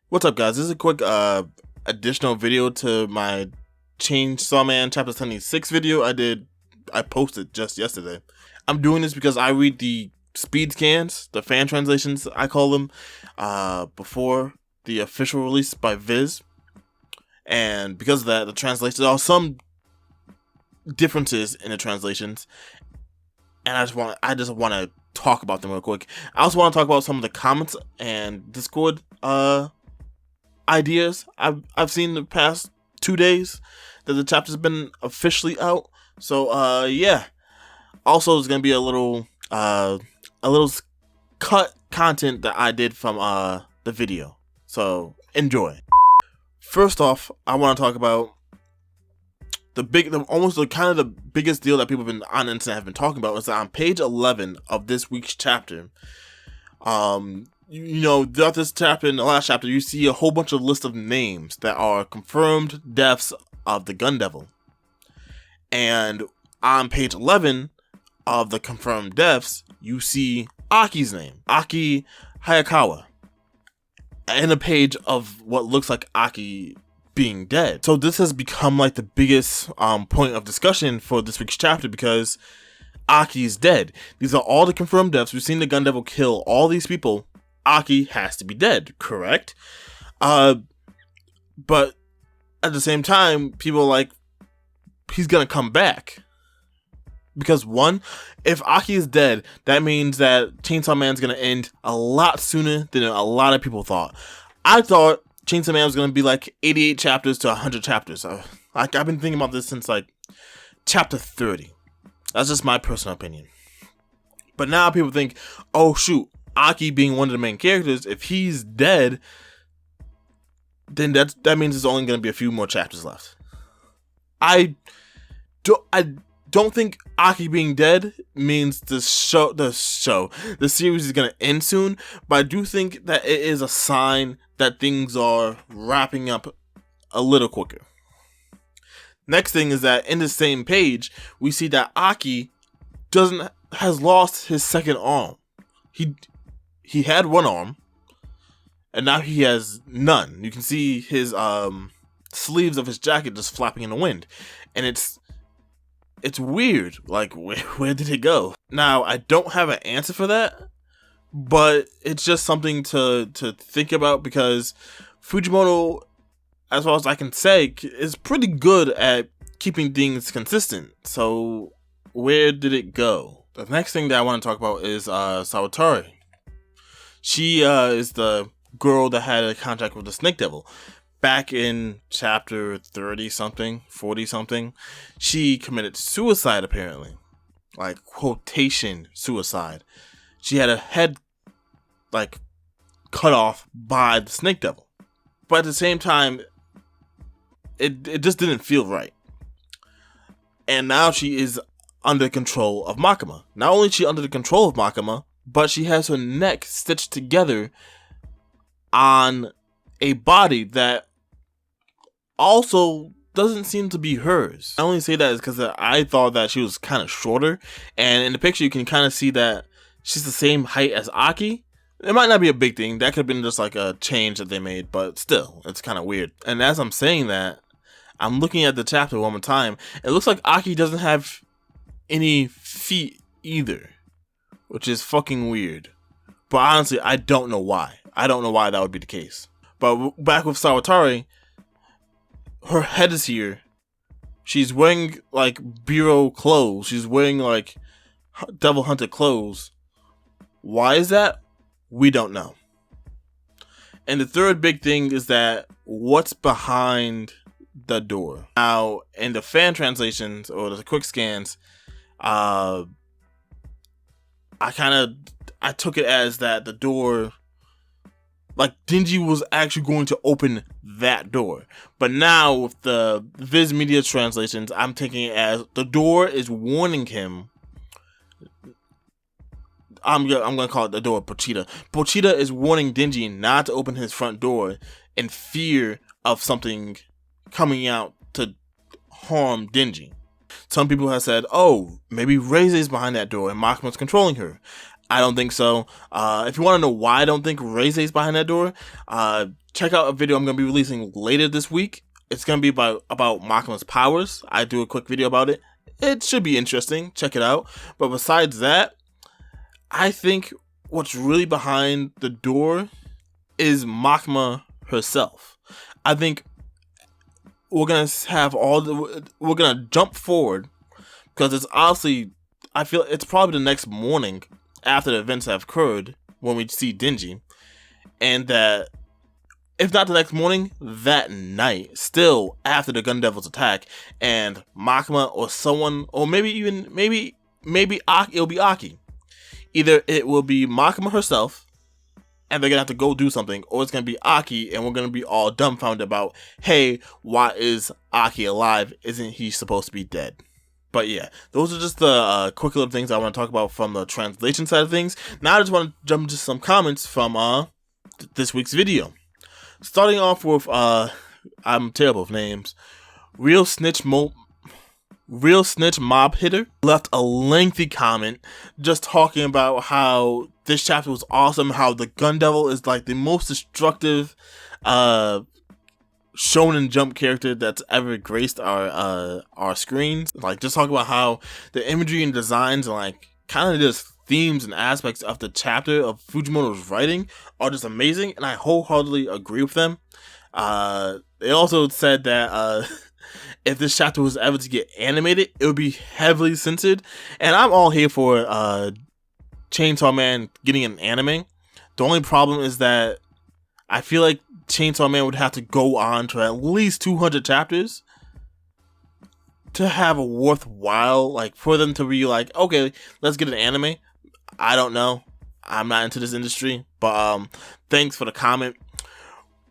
What's up, guys? This is a quick additional video to my Chainsaw Man Chapter 76 video I posted just yesterday. I'm doing this because I read the speed scans, the fan translations I call them, before the official release by Viz. And because of that, the translations are some differences in the translations, and I just want to talk about them real quick. I also want to talk about some of the comments and Discord ideas I've seen the past 2 days that the chapter's been officially out. So yeah. Also, there's gonna be a little cut content that I did from the video. So enjoy. First off, I want to talk about the biggest deal that people have been on the internet have been talking about is that on page 11 of this week's chapter, you know, throughout this chapter and the last chapter, you see a whole bunch of list of names that are confirmed deaths of the Gun Devil. And on page 11 of the confirmed deaths, you see Aki's name, Aki Hayakawa, and a page of what looks like Aki being dead. So this has become like the biggest point of discussion for this week's chapter because Aki's dead. These are all the confirmed deaths. We've seen the Gun Devil kill all these people. Aki has to be dead, correct? But at the same time, people are like, he's gonna come back. Because one, if Aki is dead, that means that Chainsaw Man's gonna end a lot sooner than a lot of people thought. I thought Chainsaw Man was gonna be like 88 chapters to 100 chapters. I've been thinking about this since like chapter 30. That's just my personal opinion. But now people think, oh shoot, Aki being one of the main characters, if he's dead, then that means there's only gonna be a few more chapters left. I don't think Aki being dead means the series is gonna end soon, but I do think that it is a sign that things are wrapping up a little quicker. Next thing is that in the same page, we see that Aki has lost his second arm. He had one arm, and now he has none. You can see his sleeves of his jacket just flapping in the wind, and it's weird. Like, where did it go? Now, I don't have an answer for that, but it's just something to think about because Fujimoto, as far as I can say, is pretty good at keeping things consistent. So, where did it go? The next thing that I want to talk about is Sawatari. She is the girl that had a contract with the Snake Devil. Back in chapter 30-something, 40-something, she committed suicide, apparently. Like, quotation suicide. She had a head, like, cut off by the Snake Devil. But at the same time, it just didn't feel right. And now she is under control of Makima. Not only is she under the control of Makima, but she has her neck stitched together on a body that also doesn't seem to be hers. I only say that is because I thought that she was kind of shorter, and in the picture you can kind of see that she's the same height as Aki. It might not be a big thing. That could have been just like a change that they made, but still, it's kind of weird. And as I'm saying that, I'm looking at the chapter one more time. It looks like Aki doesn't have any feet either, which is fucking weird. But honestly, I don't know why. I don't know why that would be the case. But back with Sawatari, her head is here. She's wearing like bureau clothes. She's wearing like devil hunter clothes. Why is that? We don't know. And the third big thing is that what's behind the door? Now, in the fan translations or the quick scans, I took it as that the door, like Denji was actually going to open that door. But now with the Viz Media translations, I'm taking it as the door is warning him. I'm gonna call it the door Pochita. Pochita is warning Denji not to open his front door in fear of something coming out to harm Denji. Some people have said, oh, maybe Reise's behind that door and Makima's controlling her. I don't think so. If you want to know why I don't think Reise's behind that door, check out a video I'm going to be releasing later this week. It's going to be about Makima's powers. I do a quick video about it. It should be interesting. Check it out. But besides that, I think what's really behind the door is Makima herself. I think we're going to have we're going to jump forward, because it's honestly, I feel it's probably the next morning after the events have occurred when we see Denji. And that, if not the next morning, that night, still after the Gun Devil's attack, and Makima or someone, or maybe it'll be Aki. Either it will be Makima herself, and they're gonna have to go do something, or it's gonna be Aki, and we're gonna be all dumbfounded about, hey, why is Aki alive? Isn't he supposed to be dead? But yeah, those are just the quick little things I want to talk about from the translation side of things. Now I just want to jump into some comments from this week's video. Starting off with, I'm terrible with names. Real Snitch Mob Hitter left a lengthy comment just talking about how this chapter was awesome, how the Gun Devil is like the most destructive Shonen Jump character that's ever graced our screens. Like, just talk about how the imagery and designs and like kind of just themes and aspects of the chapter of Fujimoto's writing are just amazing, and I wholeheartedly agree with them. They also said that if this chapter was ever to get animated, it would be heavily censored, and I'm all here for Chainsaw Man getting an anime. The only problem is that I feel like Chainsaw Man would have to go on to at least 200 chapters to have a worthwhile, like, for them to be like, okay, let's get an anime. I don't know. I'm not into this industry, but thanks for the comment.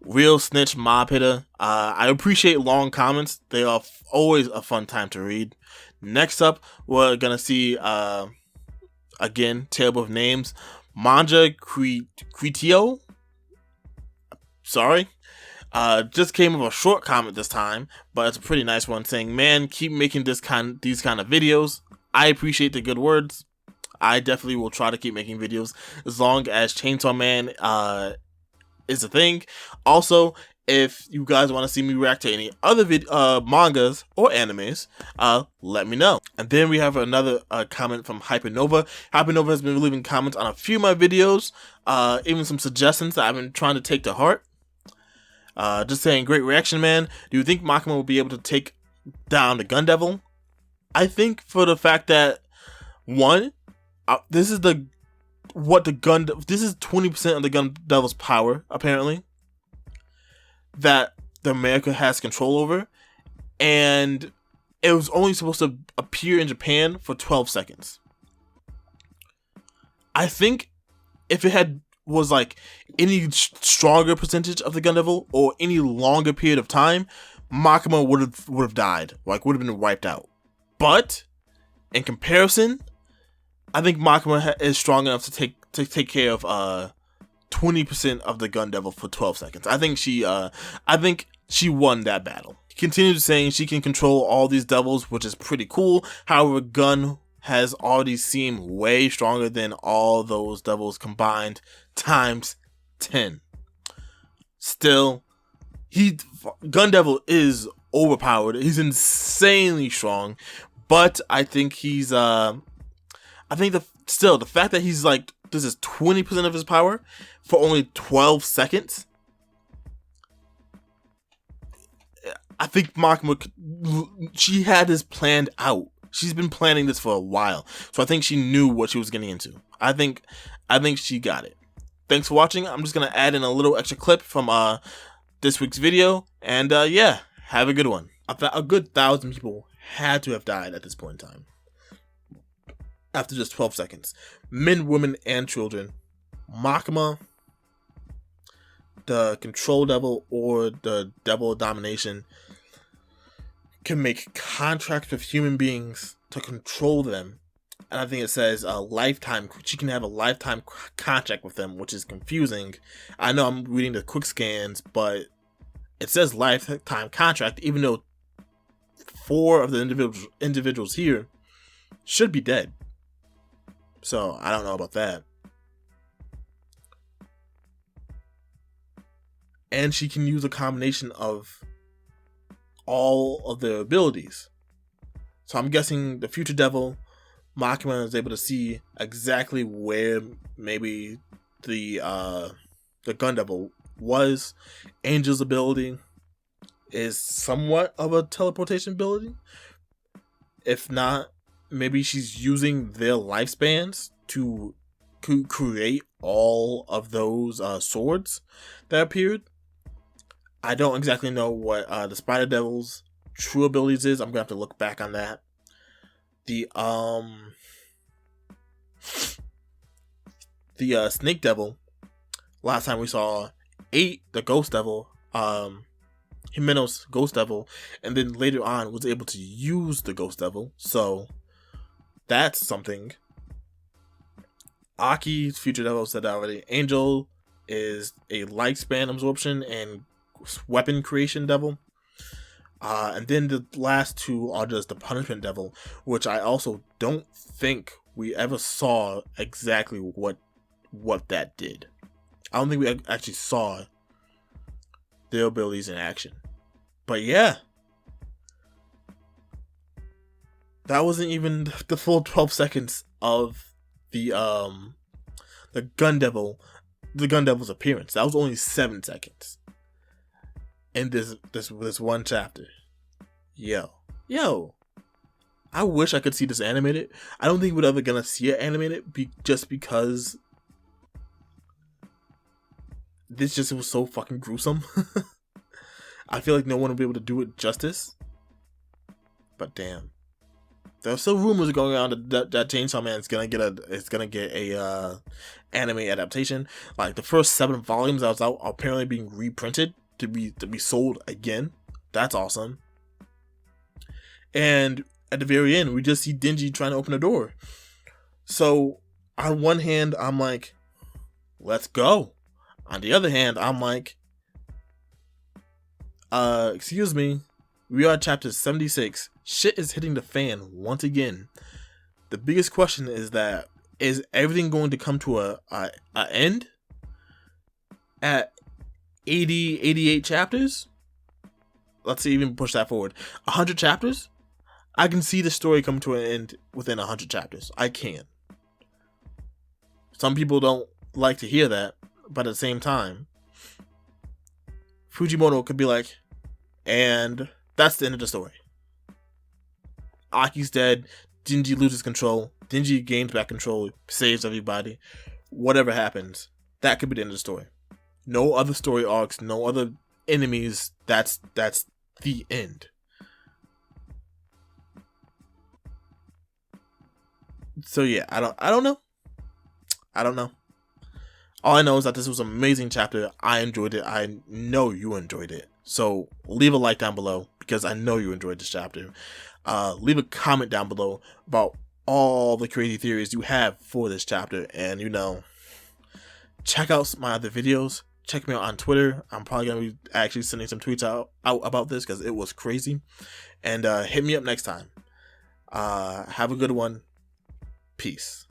Real Snitch Mob Hitter. I appreciate long comments. They are always a fun time to read. Next up, we're gonna see again, terrible with names, Manga Cretio. Sorry. Just came with a short comment this time, but it's a pretty nice one, saying, man, keep making these kind of videos. I appreciate the good words. I definitely will try to keep making videos as long as Chainsaw Man is a thing. Also, if you guys want to see me react to any other mangas or animes, let me know. And then we have another comment from Hypernova. Hypernova has been leaving comments on a few of my videos, even some suggestions that I've been trying to take to heart. Just saying, great reaction, man. Do you think Makima will be able to take down the Gun Devil? I think for the fact that, one, this is 20% of the Gun Devil's power, apparently, that the America has control over, and it was only supposed to appear in Japan for 12 seconds. I think if it was like any stronger percentage of the Gun Devil or any longer period of time, Makima would have died, like would have been wiped out. But in comparison, I think Makima is strong enough to take care of 20% of the Gun Devil for 12 seconds. I think she won that battle. He continued saying she can control all these devils, which is pretty cool. However, Gun has already seemed way stronger than all those devils combined times 10. Still, Gun Devil is overpowered. He's insanely strong, but I think he's the fact that he's like, this is 20% of his power for only 12 seconds. I think Makima, she had this planned out. She's been planning this for a while, so I think she knew what she was getting into. I think she got it. Thanks for watching. I'm just gonna add in a little extra clip from this week's video, and yeah, have a good one. A good 1,000 people had to have died at this point in time after just 12 seconds. Men, women, and children. Makima, the Control Devil or the Devil of Domination, can make contracts with human beings to control them, and I think it says a lifetime. She can have a lifetime contract with them, which is confusing. I know I'm reading the quick scans, but it says lifetime contract, even though 4 of the individuals here should be dead. So I don't know about that. and she can use a combination of all of their abilities. So I'm guessing the future devil, Makima, is able to see exactly where maybe the gun devil was. Angel's ability is somewhat of a teleportation ability. If not, maybe she's using their lifespans to create all of those swords that appeared. I don't exactly know what the Spider Devil's true abilities is. I'm gonna have to look back on that. The Snake Devil, last time we saw 8, the Ghost Devil, Himeno's Ghost Devil, and then later on was able to use the Ghost Devil, so that's something. Aki's Future Devil said that already. Angel is a lifespan absorption and weapon creation devil. And then the last 2 are just the Punishment Devil, which I also don't think we ever saw exactly what that did. I don't think we actually saw their abilities in action. But yeah, that wasn't even the full 12 seconds of the Gun Devil, the Gun Devil's appearance. That was only 7 seconds in this one chapter. Yo, I wish I could see this animated. I don't think we're ever gonna see it animated, just because this just was so fucking gruesome. I feel like no one will be able to do it justice. But damn, there's still rumors going around that Chainsaw Man is gonna get a anime adaptation. Like the first 7 volumes that was out are apparently being reprinted to be sold again. That's awesome. And at the very end, we just see Denji trying to open a door. So on one hand, I'm like, let's go. On the other hand, I'm like, excuse me, we are at chapter 76. Shit is hitting the fan once again. The biggest question is everything going to come to a end at 88 chapters? Let's even push that forward. 100 chapters? I can see the story come to an end within 100 chapters. I can. Some people don't like to hear that, but at the same time, Fujimoto could be like, and that's the end of the story. Aki's dead. Denji loses control. Denji gains back control, saves everybody. Whatever happens, that could be the end of the story. No other story arcs, no other enemies. That's the end. So yeah, I don't know. All I know is that this was an amazing chapter. I enjoyed it. I know you enjoyed it. So leave a like down below because I know you enjoyed this chapter. Leave a comment down below about all the crazy theories you have for this chapter. And, check out my other videos. Check me out on Twitter. I'm probably going to be actually sending some tweets out about this because it was crazy. And hit me up next time. Have a good one. Peace.